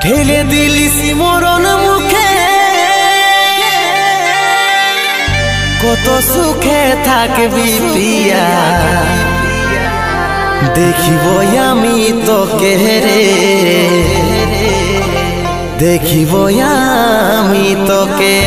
ঠেলে দিলি সিমরন মুখে কত সুখে থাকবি প্রিয়া দেখিব আমি তোকে রে দেখিব আমি তোকে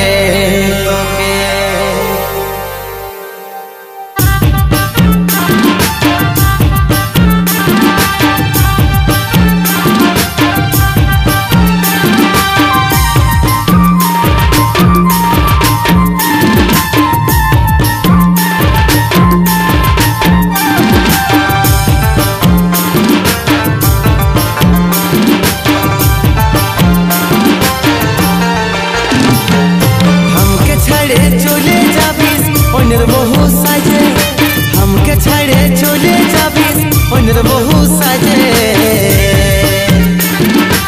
বহু সাজে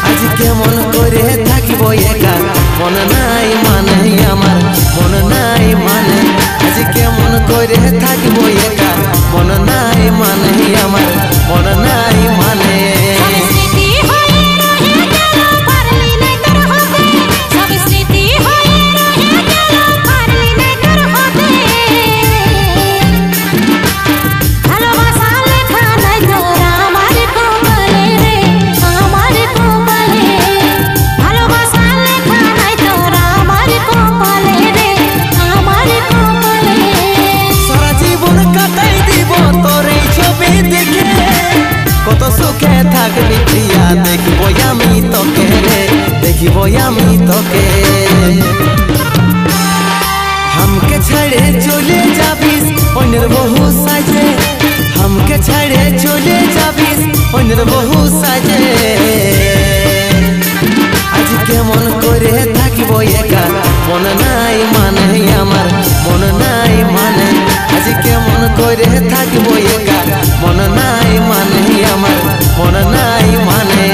আজ কেমন করে থাকিব একা মন নাই মানে আমার মন নাই মানে আজ কেমন করে থাকিব একা মন নাই মানে আমার মন নাই মানে কত সুখে থাকবি প্রিয়া দেখিব আমি তোকে রে দেখিব আমি তোকে हमके छाड़े चले जाबिस অন্যের বহু সাজে हमके छाड़े चले जाबिस অন্যের বহু সাজে আজ কেমন করে থাকিব একা মন নাই মানে আমার মন নাই মানে আজ কেমন করে থাকিব একা মন নাই মানে আমার মন নাই মানে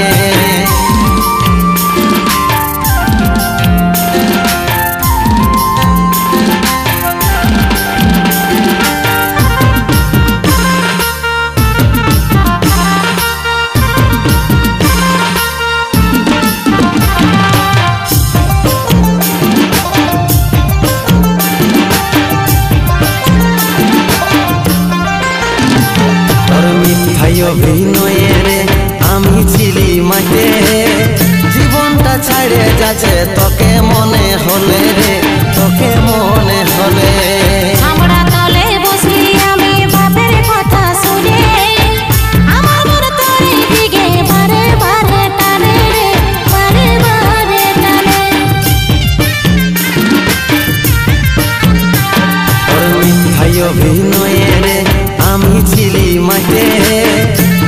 অভিনয়ে আমি ছিলি মাঠে জীবনটা ছাড়ে যাচ্ছে তোকে মনে হলে রে তোকে মনে হলে আমরা তলে বসি আমি বাপের কথা শুনে আমার মন তোর দিকে বারে বারে টানে রে বারে বারে টানে তোর মিথ্যাই অভিনয়ে রে আমি ছিলি মাঠে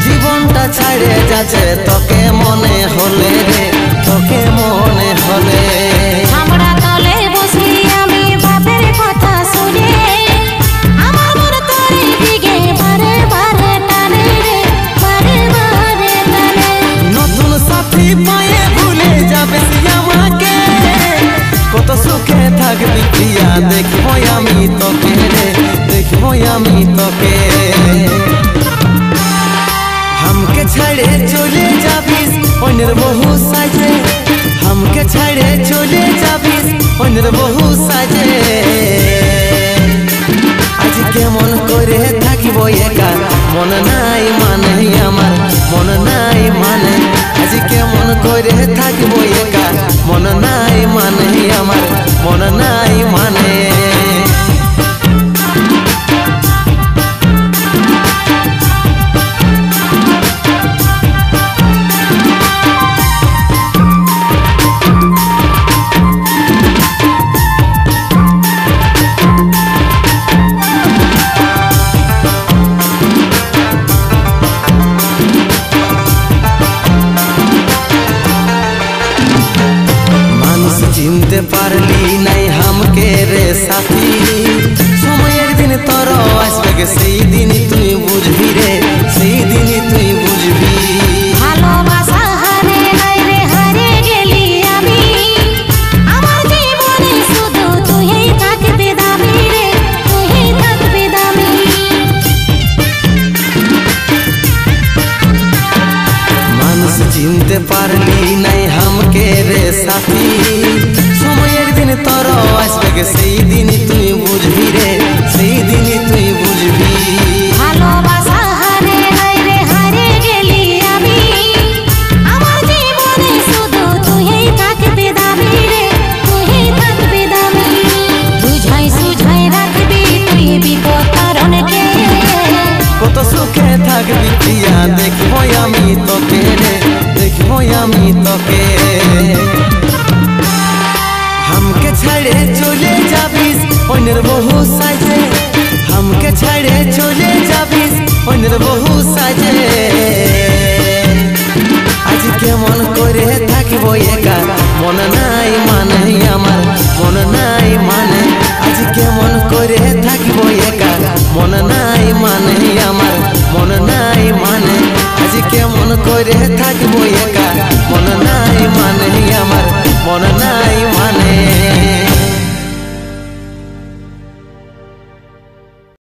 জীবনটা ছাড়ে যাচ্ছে তোকে মনে হলে রে তোকে মনে হলে আমরা তলে বসি আমি বাপের কথা শুনে আমার মন তোর দিকে বারে বারে টানে রে বারে বারে টানে নতুন সাথী পায়ে ভুলে যাবে আমাকে কত সুখে থাকবি প্রিয়া দেখব আমি তোকে রে দেখব আমি তোকে हमके छाड़े चले जाबिस অন্যের বহু সাজে हमके छाड़े चले जाबिस অন্যের বহু সাজে আজ কেমন করে থাকিব একা মন নাই মানে আমার মন নাই মানে আজ কেমন করে থাকিব একা মন নাই মানে আমার মন নাই মানে চিনতে পারলি নাই हमके রে সাথী সময়ের দিন তোর আসবে সেই দিন তুই বুঝবি রে সেই দিন তুই বুঝবি ভালোবাসা হারে নাই রে হারে গেলি আমি আমার জীবনে শুধু তুই থাকবি দামি রে তুই থাকবি দামি মানুষ চিনতে পারলি নাই हमके रे साथी समय एक दिन तोर आसबे गे সেই দিন তুই বুঝবি রে সেই দিন তুই বুঝবি ভালোবাসা হারে নাই রে হারে গেলি আমি আমার জীবনে শুধু তুইই থাকবি দামি রে তুইই থাকবি দামি বুঝাই সুঝাই রাখবি তুই বিপদ কারণকে কত সুখে থাকবি প্রিয়া দেখবো আমি তোকে রে দেখবো আমি তোকে हमके छाड़े चले जाबिस ओनर बहु साजे हमके छाड़े चले जाबिस ओनर बहु साजे आज के मन करे থাকিব একা মন নাই মানে আমার মন নাই মানে आज के मन करे থাকিব একা মন নাই মানে আমার মন নাই মানে आज के मन करे থাকিব একা